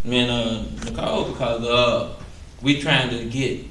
Nicole, because we trying to get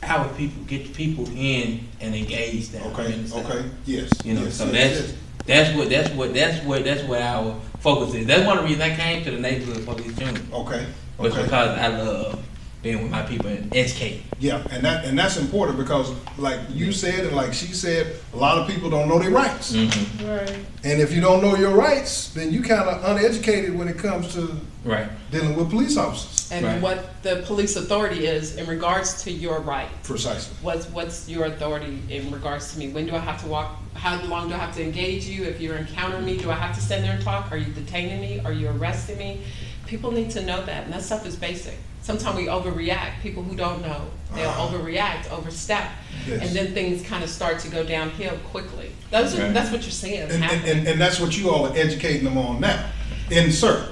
the people in and engage them. Okay, yes. You know, yes, so yes, that's what our focus is. That's one of the reasons I came to the neighborhood police unit. Okay, Was okay. because I love being with my people and educating. Yeah, and that's important because, like you said and like she said, a lot of people don't know their rights. Mm-hmm. Right. And if you don't know your rights, then you kind of uneducated when it comes to Right. dealing with police officers. And Right. what the police authority is in regards to your right. Precisely. What's your authority in regards to me? When do I have to walk? How long do I have to engage you? If you're encountering me, do I have to stand there and talk? Are you detaining me? Are you arresting me? People need to know that, and that stuff is basic. Sometimes we overreact. People who don't know, they'll overreact, overstep, Yes. and then things kind of start to go downhill quickly. That's Right. what you're seeing And, happen. and that's what you all are educating them on now. Insert.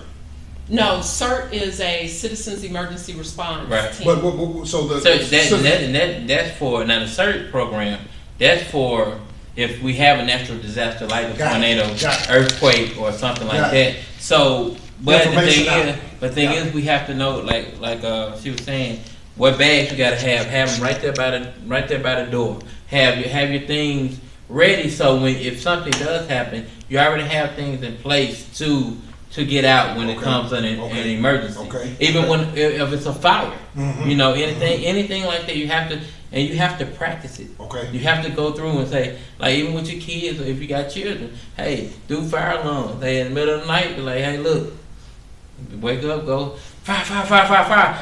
No, CERT is a Citizens Emergency Response Right. team. But so the So that's for now the CERT program. That's for if we have a natural disaster like a Got it. tornado, Got it. earthquake, or something like Got that. it. So, but the Information thing out. is, we have to know, like she was saying, what bags you gotta have them right there by the door. Have your things ready so if something does happen, you already have things in place to get out when it Okay. comes an emergency. Okay. Even when if it's a fire, Mhm. you know, anything like that, you have to practice it. Okay. You have to go through and say, like, even with your kids, or if you got children, hey, do fire alarms. They in the middle of the night, be like, hey, look, wake up, go fire,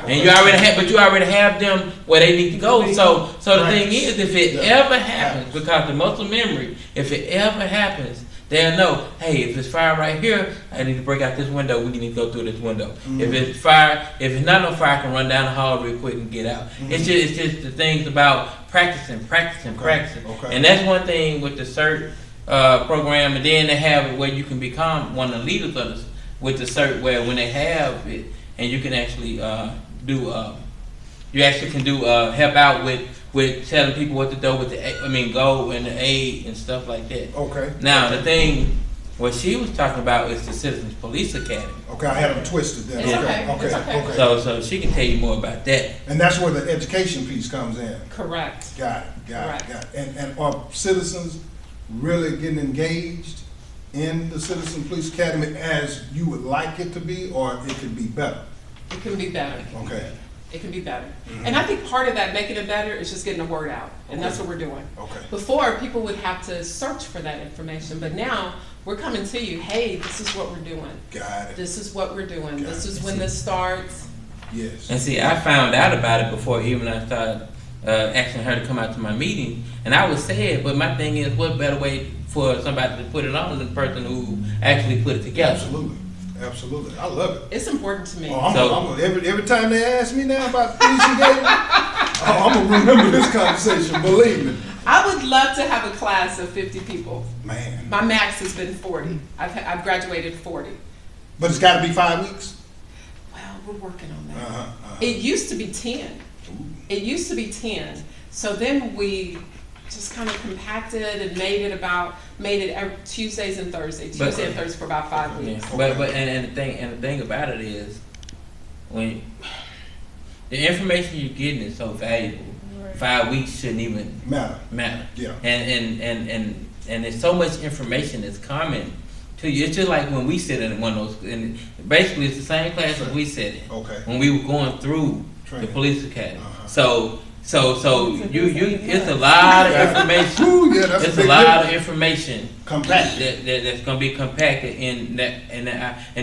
and you already have them where they need to go. So the Right. thing is, if it Yeah. ever happens, because the muscle memory, if it ever happens, they'll know, hey, if it's fire right here, I need to break out this window. We need to go through this window. If it's fire, if it's not no fire, I can run down the hall real quick and get out. It's just the things about practicing, Okay. and that's one thing with the CERT program. And then they have it where you can become one of the leaders of this with the CERT, where when they have it, and you can actually help out with telling people what to do with go and the aid and stuff like that. Okay. Now the thing, what she was talking about is the Citizens Police Academy. Okay, I had them twisted then. It's okay. Okay. It's okay. Okay. So she can tell you more about that. And that's where the education piece comes in. Correct. Got it. Correct. And are citizens really getting engaged in the Citizen Police Academy as you would like it to be, or it could be better? It can be better. Okay. It can be better. And I think part of that making it better is just getting the word out. And that's what we're doing. Okay. Before, people would have to search for that information, but now we're coming to you, hey, this is what we're doing. Got it. This is what we're doing. Got This it. is when this starts. Yes. And see, I found out about it before even I started asking her to come out to my meeting, and I was sad. But my thing is, what better way for somebody to put it on than the person who actually put it together? Absolutely. Absolutely. I love it. It's important to me. Oh, every time they ask me now about police engagement, I'm going to remember this conversation, believe me. I would love to have a class of 50 people. Man. My max has been 40. I've graduated 40. But it's got to be 5 weeks? Well, we're working on that. Uh-huh. It used to be 10. It used to be 10. So then we just kind of compacted and made it every Tuesdays and Thursdays. Tuesday and Thursday for about 5 Yeah. weeks. But the thing about it is, when the information you're getting is so valuable, 5 weeks shouldn't even matter. Yeah. And there's so much information that's coming to you. It's just like when we sit in one of those, and basically it's the same class that we sit in. Okay. When we were going through the Training. police academy. Uh-huh. So it's a lot of information. Ooh, yeah, that's It's a a big lot difference. of information Compacted. that's gonna be compacted in that, and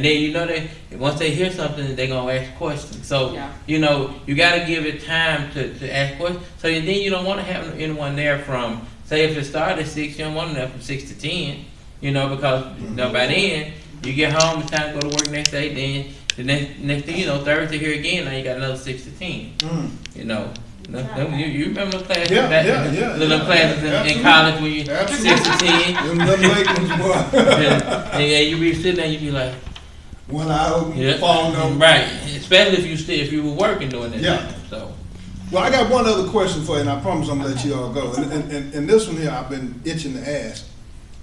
then you know that once they hear something, they're gonna ask questions. So Yeah. you know you got to give it time to ask questions. So then you don't want to have anyone there from, say, if it started at 6, you don't want them there from 6 to 10. You know, because you know, by then you get home, it's time to go to work next day. Then the next thing you know, Thursday here again. Now you got another 6 to 10. You know. You remember those classes? Little classes in college when you 6 to 10. Them little late ones, boy. and you be sitting there, you be like, One eye open, falling over. right. Especially if you were working doing that. Yeah. So Well, I got one other question for you, and I promise I'm gonna let you all go. And this one here, I've been itching to ask,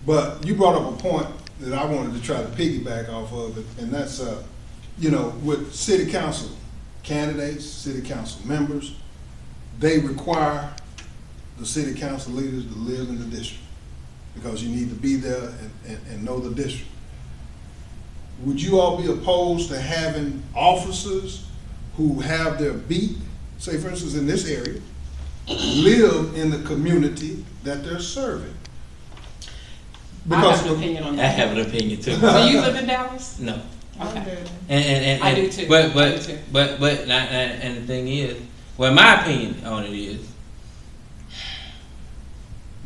but you brought up a point that I wanted to try to piggyback off of, and that's you know, with city council candidates, city council members, they require the city council leaders to live in the district because you need to be there and know the district. Would you all be opposed to having officers who have their beat, say for instance in this area, live in the community that they're serving? I have an opinion on I that. have an opinion too. Do you live in Dallas? No. Okay. And I do too. But I do too. and the thing is, well, my opinion on it is,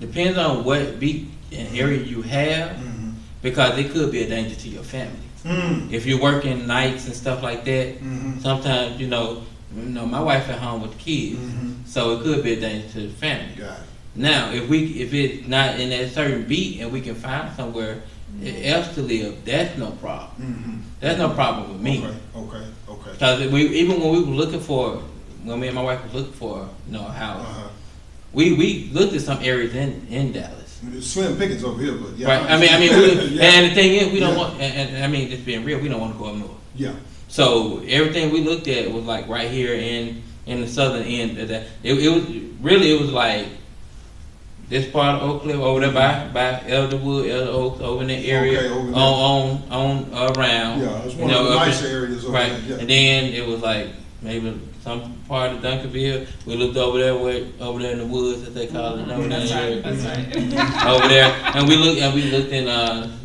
depends on what beat and area you have, Mm-hmm. because it could be a danger to your family. Mm. If you're working nights and stuff like that, Mhm. sometimes you know, my wife at home with the kids, Mhm. so it could be a danger to the family. Got it. Now, if it's not in that certain beat and we can find somewhere else to live, that's no problem. Mm-hmm. That's no problem with me. Okay. Because even when we were looking for, when me and my wife was looking for, a house, Uh-huh. we looked at some areas in Dallas. It's slim pickings over here, but yeah. Right. I mean, Yeah. and the thing is, we don't Yeah. want, and I mean, just being real, we don't want to go up north. Yeah. So everything we looked at was like right here in the southern end of that. It was like this part of Oak Cliff over there by Elderwood, Elder Oaks, over in that area, Okay, over there. on around. Yeah, it's one of the up nicer in- areas over Right, there. Yeah. and then it was like maybe some part of Duncanville. We looked over there in the woods, as they call it. Over That's there, right, that's right. over there, and we looked in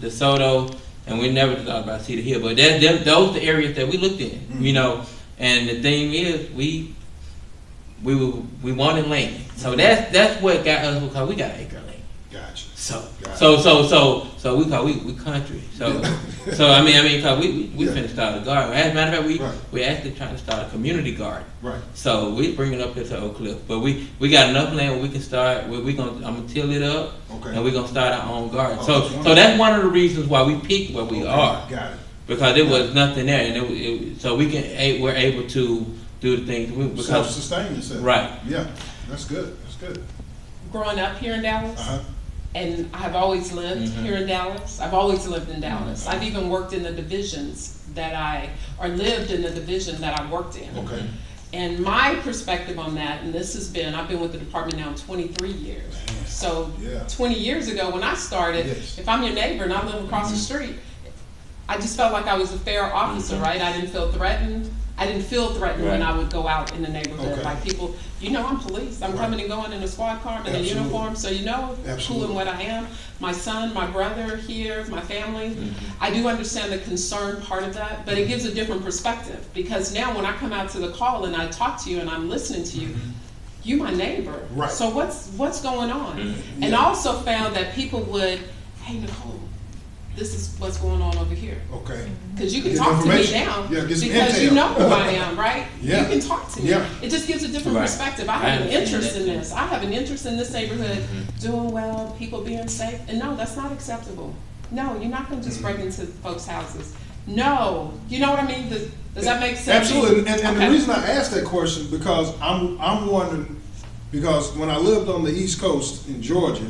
DeSoto, and we never thought about Cedar Hill. But those the areas that we looked in, Mhm. And the thing is, we wanted land, so that's what got us, because we got acre land. Gotcha. So Got we country. So I mean, cause we Yeah. finna start a garden. As a matter of fact, Right. we actually trying to start a community garden. Right. So we bring it up here to Oak Cliff, but we got enough land where we can start. I'm gonna till it up, Okay. and we're gonna start our own garden. Oh, So that's wonderful. that's one of the reasons why we picked where we Okay, are, Got it. because there was nothing there, and so we're able to do the things because Self-sustain yourself. right. Yeah, that's good. That's good. Growing up here in Dallas, Uh-huh. and I've always lived Mhm. here in Dallas. I've always lived in Dallas. I've even worked in the divisions lived in the division that I worked in. Okay. And my perspective on that, and I've been with the department now 23 years. So Yeah. 20 years ago when I started, Yes. if I'm your neighbor and I live across the street, I just felt like I was a fair officer, right? I didn't feel threatened. I didn't feel threatened when Right. I would go out in the neighborhood Okay. by people. I'm police. I'm Right. coming and going in a squad car, in a Absolutely. uniform, so who Absolutely. and what I am. My son, my brother here, my family. Mhm. I do understand the concern part of that, but it gives a different perspective. Because now when I come out to the call and I talk to you and I'm listening to you, you my neighbor. Right. So what's going on? Mhm. And Yeah. I also found that people would, hey Nicole, this is what's going on over here. Okay. Because you can Get talk to me information. now. Yeah, get some because you intel. know who I am, right? Yeah. You can talk to me. Yeah. It just gives a different Right. perspective. I I have an understand interest that in too. this. I have an interest in this neighborhood, Mhm. doing well, people being safe. And no, that's not acceptable. No, you're not going to just break into folks' houses. No. You know what I mean? Does that make sense? Absolutely, and Okay. the reason I asked that question, because I'm wondering, because when I lived on the East Coast in Georgia,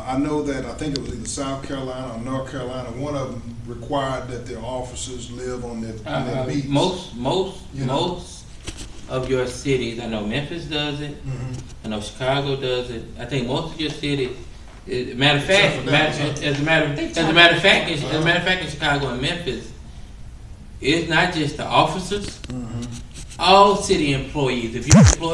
I know that, I think it was either South Carolina or North Carolina, one of them required that their officers live on their beats. Most You know. most of your cities, I know Memphis does it. Mhm. I know Chicago does it. I think most of your cities. Matter of fact, Except for Dallas, as a matter of fact, in Chicago and Memphis, it's not just the officers. Mhm. All city employees. If you employ